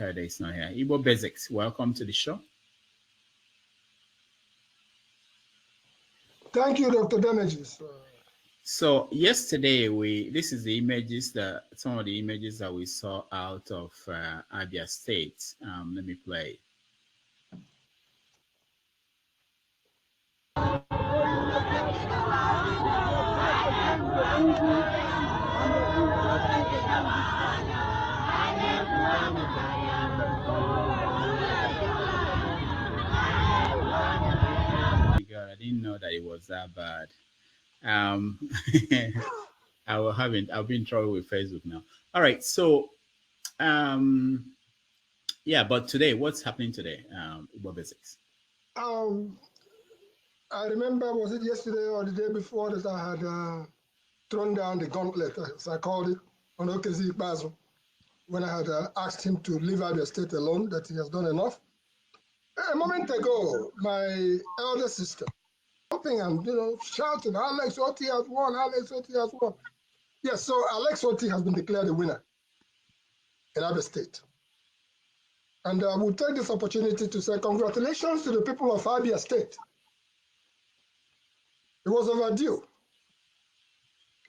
Kayode is not here. Igbo Basics, welcome to the show. Thank you, Dr. Damages. So yesterday, this is the images that some of the images that we saw out of Abia State. Let me play. God, I didn't know that it was that bad. I've been in trouble with Facebook now. All right, so yeah, but today, what's happening today? Igbo Basics. I remember, was it yesterday or the day before, that I had thrown down the gauntlet, as I called it, on Okezi Ikpeazu, when I had asked him to leave Abia State alone, that he has done enough. A moment ago, my elder sister, jumping and shouting, Alex Otti has won, Alex Otti has won. Yes, so Alex Otti has been declared the winner in Abia State. And I will take this opportunity to say congratulations to the people of Abia State. It was overdue.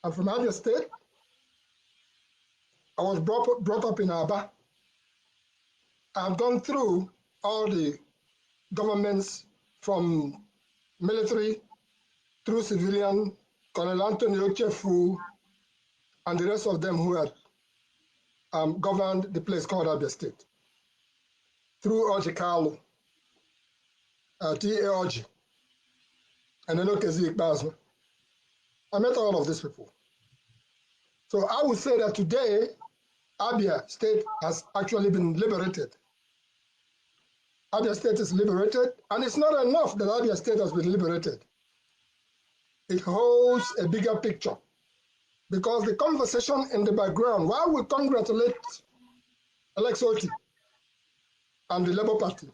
I'm from Abia State. I was brought up in Abia. I've gone through all the governments from military through civilian, Colonel Anthony Ochefu, and the rest of them who had governed the place called Abia State. Through Oji Kalu, T.A. Oji, and then Okezi Ikpeazu. I met all of these people. So I would say that today, Abia State has actually been liberated. Abia State is liberated, and it's not enough that Abia State has been liberated. It holds a bigger picture, because the conversation in the background, while we congratulate Alex Otti and the Labour Party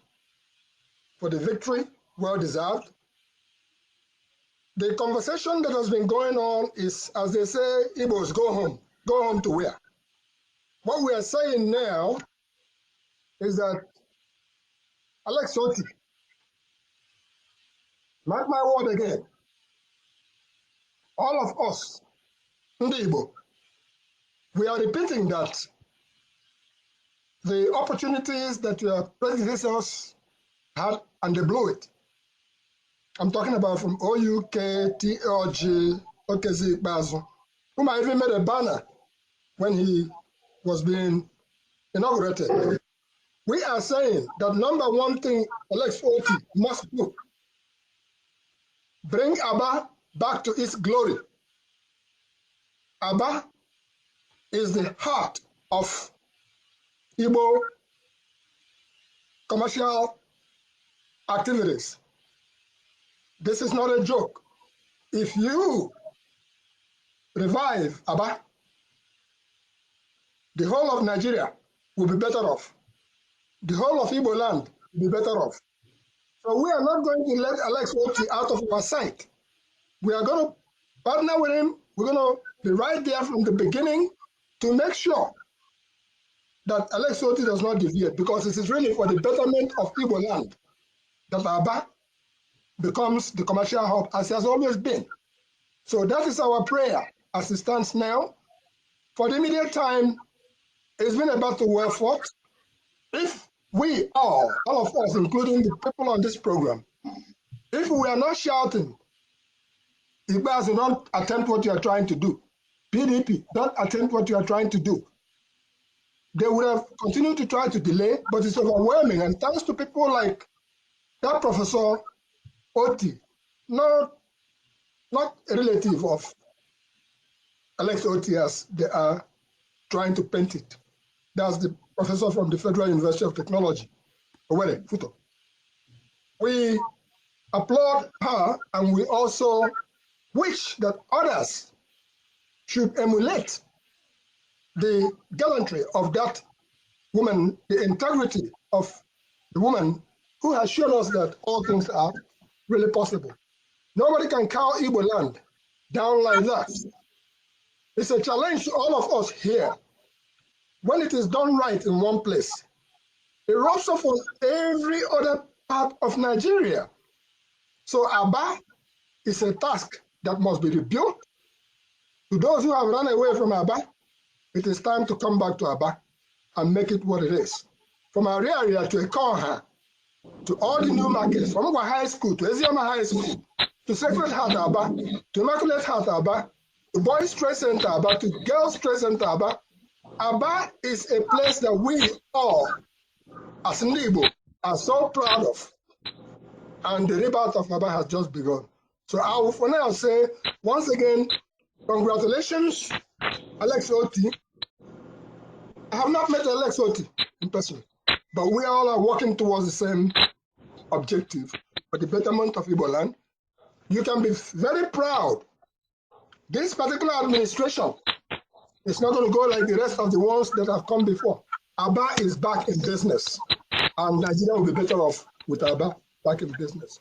for the victory, well deserved, the conversation that has been going on is, as they say, Igbos, go home to where? What we are saying now is that Alex Otti, mark my word again, all of us, Ndi Igbo, we are repeating that the opportunities that your predecessors had, and they blew it. I'm talking about from OUK, TLG, Okezi Ikpeazu, whom I even made a banner when he was being inaugurated. We are saying that number one thing Alex Otti must do, bring Abia back to its glory. Abia is the heart of Igbo commercial activities. This is not a joke. If you revive Abia, the whole of Nigeria will be better off. The whole of Igbo land will be better off. So we are not going to let Alex Otti out of our sight. We are going to partner with him. We're going to be right there from the beginning to make sure that Alex Otti does not deviate, because it is really for the betterment of Igbo land that Abia becomes the commercial hub, as it has always been. So that is our prayer as it stands now. For the immediate time, it's been a battle well fought. If we all of us, including the people on this program, if we are not shouting, Ikpeazu, don't attempt what you are trying to do. PDP, don't attempt what you are trying to do. They would have continued to try to delay, but it's overwhelming. And thanks to people like that Professor Otti, not a relative of Alex Otti as they are trying to paint it. That's the professor from the Federal University of Technology, Owerri, Futo. We applaud her, and we also wish that others should emulate the gallantry of that woman, the integrity of the woman who has shown us that all things are really possible. Nobody can cow Igbo land down like that. It's a challenge to all of us here. When it is done right in one place, It rubs off on every other part of Nigeria. So Abba is a task that must be rebuilt. To those who have run away from Abba, it is time to come back to Abba and make it what it is. From Ariaria to Ekonha, to all the new markets, from our high school to Eziama High School, to Sacred Heart Abba, to Immaculate Heart Abba, to Boys Trade Center Abba, to Girls Trade Center Abba. Abba is a place that we all, as Ndibo, are so proud of. And the rebirth of Abba has just begun. So I will for now say, once again, congratulations, Alex Otti. I have not met Alex Otti in person, but we all are working towards the same objective for the betterment of Igbo land. You can be very proud. This particular administration is not going to go like the rest of the ones that have come before. Abba is back in business, and Nigeria will be better off with Abba back in business.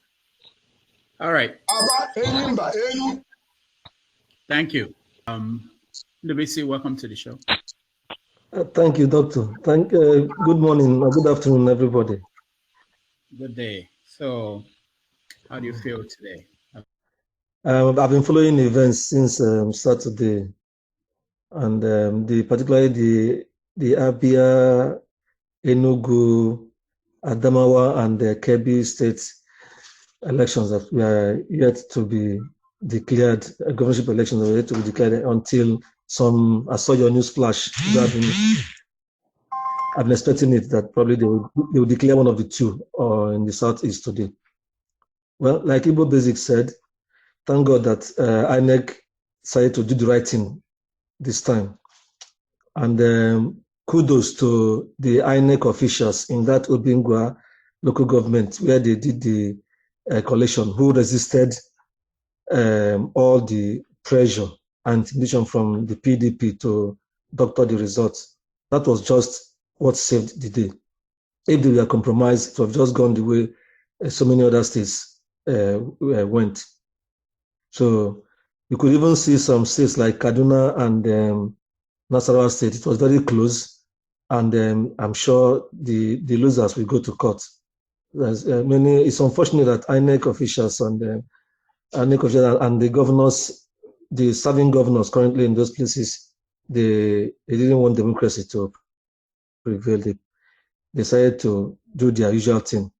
All right. Abba, thank you. Ndubisi, welcome to the show. Thank you, Doctor. Good morning or good afternoon, everybody. Good day. So, how do you feel today? I've been following events since Saturday, and particularly the Abia, Enugu, Adamawa, and the Kebbi state elections that were yet to be declared. Governorship elections were yet to be declared until I saw your news flash. I've been expecting it that probably they will declare one of the two in the southeast today. Well, like Igbo Basic said, thank God that INEC decided to do the right thing this time. And kudos to the INEC officials in that Obingwa local government where they did the collation, who resisted all the pressure and intimidation from the PDP to doctor the results. That was just what saved the day. If they were compromised, it would have just gone the way so many other states went. So you could even see some states like Kaduna and Nasarawa State. It was very close, and I'm sure the losers will go to court. It's unfortunate that INEC officials and the governors, the serving governors currently in those places, they didn't want democracy to prevail. They decided to do their usual thing.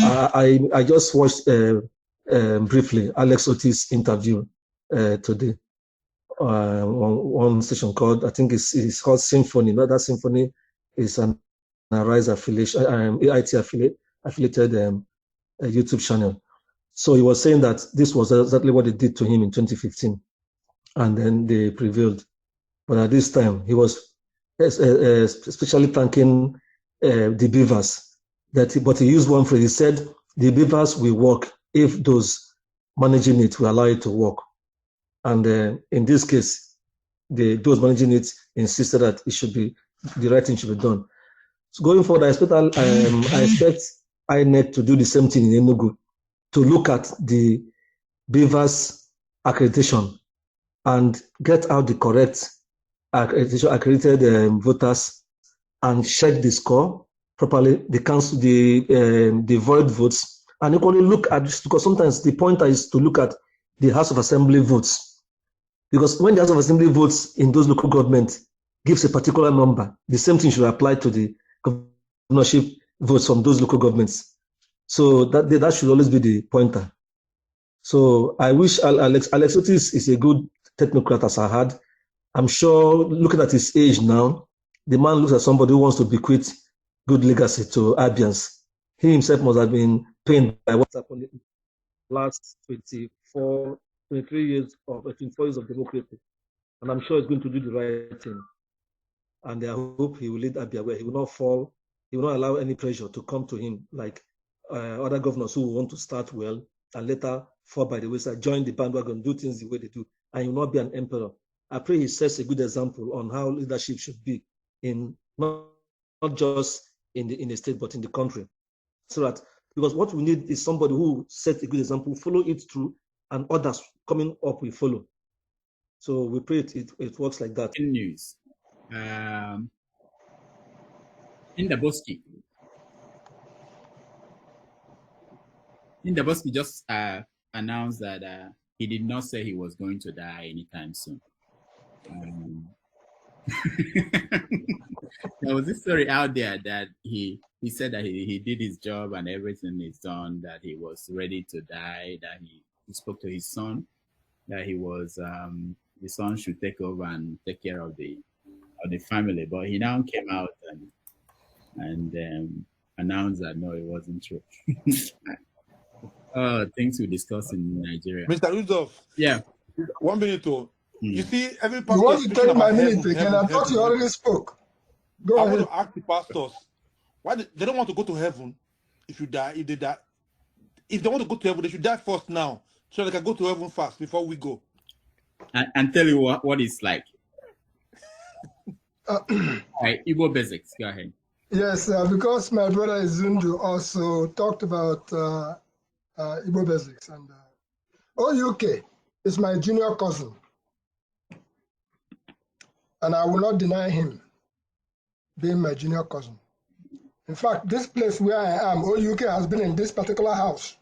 I just watched briefly Alex Otti's interview today on one station called, I think it's called Symphony. Not that Symphony is an Arise affiliation, AIT affiliated YouTube channel. So he was saying that this was exactly what they did to him in 2015, and then they prevailed. But at this time, he was especially thanking the beavers. But he used one phrase. He said, "The beavers will work if those managing it will allow it to work." And in this case, those managing it insisted that the right thing should be done. So going forward, I expect INEC to do the same thing in Enugu, to look at the beavers accreditation and get out the correct accredited voters and check the score properly, the void votes, and equally look at this, because sometimes the pointer is to look at the House of Assembly votes, because when the House of Assembly votes in those local governments gives a particular number, the same thing should apply to the governorship votes from those local governments. So that should always be the pointer. So I wish Alex Otti is a good technocrat, as I had. I'm sure, looking at his age now, the man looks at somebody who wants to bequeath good legacy to Abians. He himself must have been pained by what's happened in the last 24 years of democracy. And I'm sure he's going to do the right thing. And I hope he will lead Abia where he will not fall, he will not allow any pressure to come to him like other governors who want to start well and later fall by the wayside, join the bandwagon, do things the way they do, and he will not be an emperor. I pray he sets a good example on how leadership should be in not just in the state, but in the country. So that, because what we need is somebody who sets a good example, follow it through, and others coming up will follow. So we pray it works like that. In news, in the Boski, Indabowski just announced that he did not say he was going to die anytime soon. There was this story out there that he said that he did his job and everything is done, that he was ready to die, that he spoke to his son, that he was the son should take over and take care of the family. But he now came out and announced that no, it wasn't true. Things we discuss in Nigeria. Mr. Rudolph. Yeah. 1 minute. You see, every pastor. You want to take my minute again? I thought you already spoke. Go ahead. I want to ask the pastors why they don't want to go to heaven if you die. If they die, if they want to go to heaven, they should die first now, so they can go to heaven fast before we go. And tell you what it's like. All right, Igbo basics. Go ahead. Yes, because my brother Izundu also talked about Igbo basics, and OUK is my junior cousin, and I will not deny him being my junior cousin. In fact, this place where I am, OUK has been in this particular house,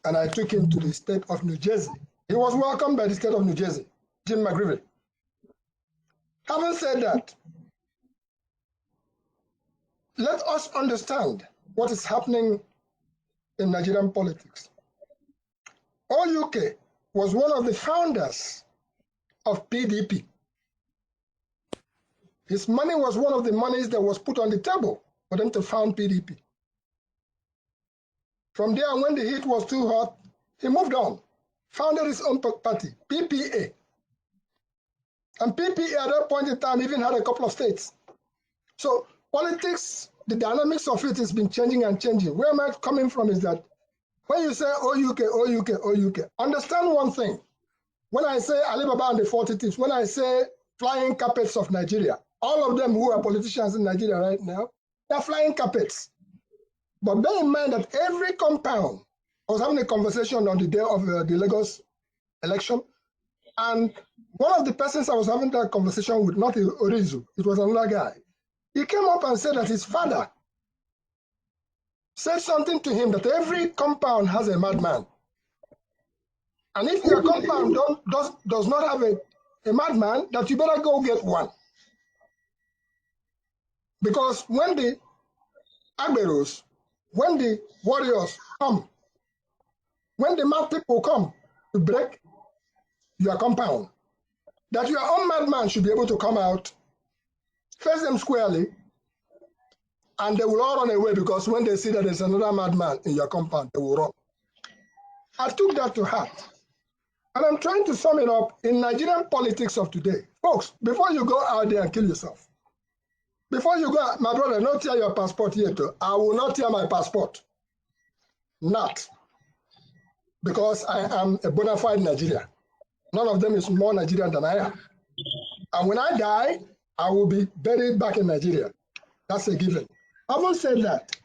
and I took him to the state of New Jersey. He was welcomed by the state of New Jersey, Jim McGreevey. Having said that, let us understand what is happening in Nigerian politics. OUK was one of the founders of PDP. His money was one of the monies that was put on the table for them to found PDP. From there, when the heat was too hot, he moved on, founded his own party, PPA. And PPA at that point in time even had a couple of states. So politics, the dynamics of it has been changing and changing. Where am I coming from is that when you say OUK, OUK, OUK, understand one thing. When I say Alibaba and the 40 Thieves, when I say flying carpets of Nigeria, all of them who are politicians in Nigeria right now, they're flying carpets. But bear in mind that every compound, I was having a conversation on the day of the Lagos election, and one of the persons I was having that conversation with, not Orizu, it was another guy. He came up and said that his father said something to him that every compound has a madman. And if your compound does not have a madman, that you better go get one. Because when the Agberos, when the warriors come, when the mad people come to break your compound, that your own madman should be able to come out, face them squarely, and they will all run away, because when they see that there's another madman in your compound, they will run. I took that to heart. And I'm trying to sum it up in Nigerian politics of today. Folks, before you go out there and kill yourself, before you go, my brother, not tear your passport yet. I will not tear my passport. Not. Because I am a bona fide Nigerian. None of them is more Nigerian than I am. And when I die, I will be buried back in Nigeria. That's a given. Having said that,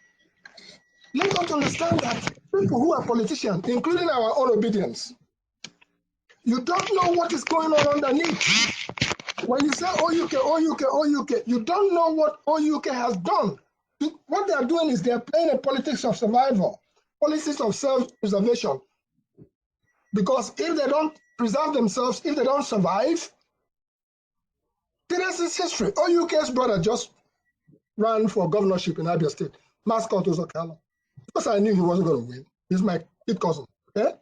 let us understand that people who are politicians, including our own obedience, you don't know what is going on underneath. When you say OUK, OUK, OUK, you don't know what OUK has done. What they are doing is they are playing a politics of survival, policies of self-preservation. Because if they don't preserve themselves, if they don't survive, the rest is history. OUK's brother just ran for governorship in Abia State, Mascot Uzokala. Because I knew he wasn't going to win. He's my kid cousin. Okay?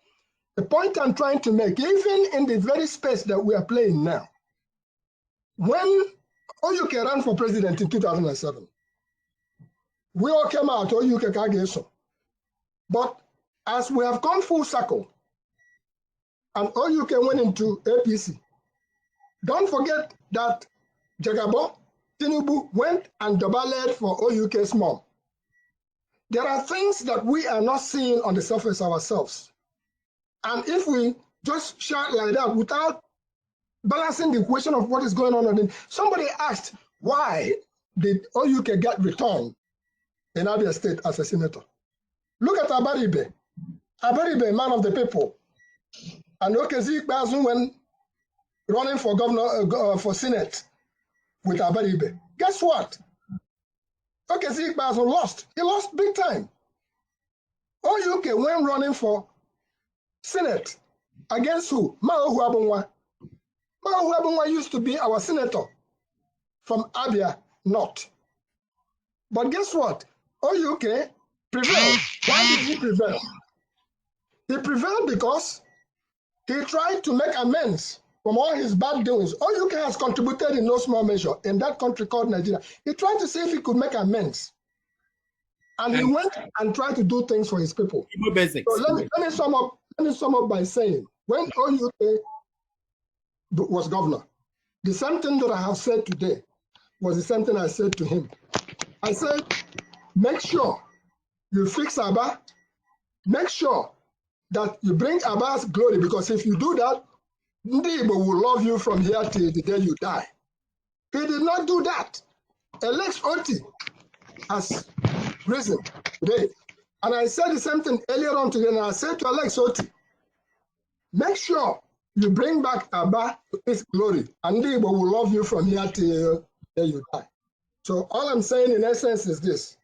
The point I'm trying to make, even in the very space that we are playing now, when OUK ran for president in 2007, we all came out, OUK Kageso. But as we have come full circle, and OUK went into APC, don't forget that Jagabo, Tinubu went and double-led for OUK's mom. There are things that we are not seeing on the surface ourselves. And if we just shout like that without balancing the equation of what is going on, somebody asked, why did OUK get returned in Abia State as a senator? Look at Abaribe. Abaribe, man of the people. And Okezi Ikpeazu when running for governor, for Senate with Abaribe. Guess what? Okezi Ikpeazu lost. He lost big time. OUK when running for Senate against who? Mao Huabunwa. Mao Huabunwa used to be our senator from Abia North. But guess what? OUK prevailed. Why did he prevail? He prevailed because he tried to make amends from all his bad doings. OUK has contributed in no small measure in that country called Nigeria. He tried to see if he could make amends. And he went and tried to do things for his people. So let me sum up by saying, when OUK was governor, the same thing that I have said today was the same thing I said to him. I said, make sure you fix Abba, make sure that you bring Abba's glory, because if you do that, Ndi Igbo will love you from here till the day you die. He did not do that. Alex Otti has risen today. And I said the same thing earlier on today, and I said to Alex Otti, make sure you bring back Abba to his glory, and Ndi Igbo will love you from here till the day you die. So all I'm saying in essence is this.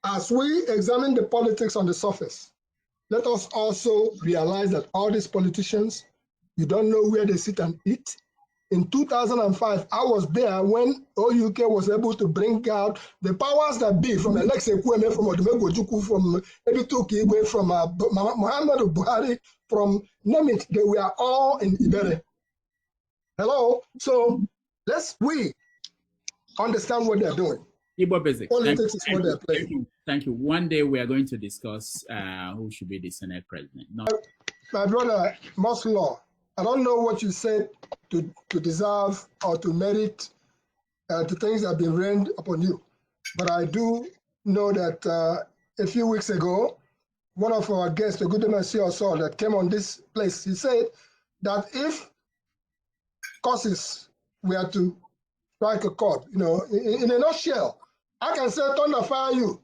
As we examine the politics on the surface, let us also realize that all these politicians, you don't know where they sit and eat. In 2005, I was there when OUK was able to bring out the powers that be, from Alex Ekweme, from Odumegwu Ojukwu, from Ebituki Igwe, from Muhammad Buhari, from name it, they were all in Ibere. Hello? So we understand what they're doing. Igbo Basic. Politics is what they're playing. Thank you. One day we are going to discuss who should be the Senate president. No. My brother, Law, I don't know what you said to deserve or to merit the things that have been rained upon you, but I do know that a few weeks ago, one of our guests, the good Monsieur Saul, that came on this place, he said that if causes were to strike a chord, in a nutshell, I can say thunder fire you.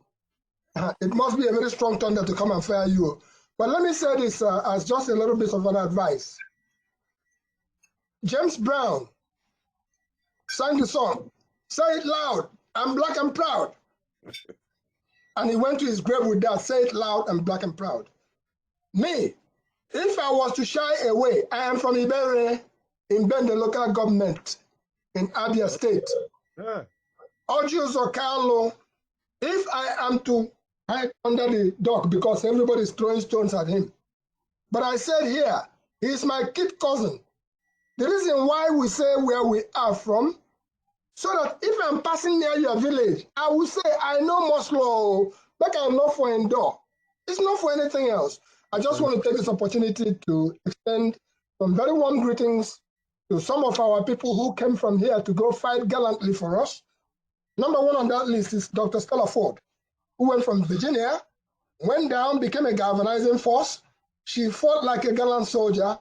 It must be a very strong thunder to come and fire you. But let me say this as just a little bit of an advice. James Brown sang the song, say it loud, I'm black and proud. And he went to his grave with that, say it loud, I'm black and proud. Me, if I was to shy away, I am from Ibere, in Bende local government in Abia State. Ojus Okalo, if I am to hide under the dock because everybody's throwing stones at him. But I said here, he's my kid cousin. The reason why we say where we are from, so that if I'm passing near your village, I will say, I know Moslow, but I'm not for endure. It's not for anything else. I just want to take this opportunity to extend some very warm greetings to some of our people who came from here to go fight gallantly for us. Number one on that list is Dr. Stella Ford, who went from Virginia, went down, became a galvanizing force. She fought like a gallant soldier.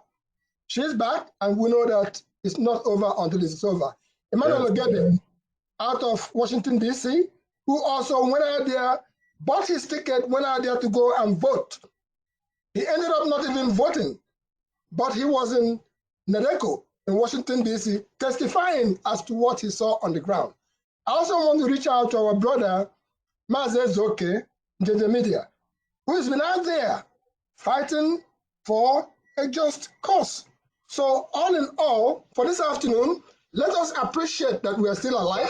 She's back, and we know that it's not over until it's over. Emmanuel Ogede, out of Washington, D.C., who also went out there, bought his ticket, went out there to go and vote. He ended up not even voting, but he was in Nedeko in Washington, D.C., testifying as to what he saw on the ground. I also want to reach out to our brother, Maze Zoke, Njenje Media, who has been out there fighting for a just cause. So all in all, for this afternoon, let us appreciate that we are still alive.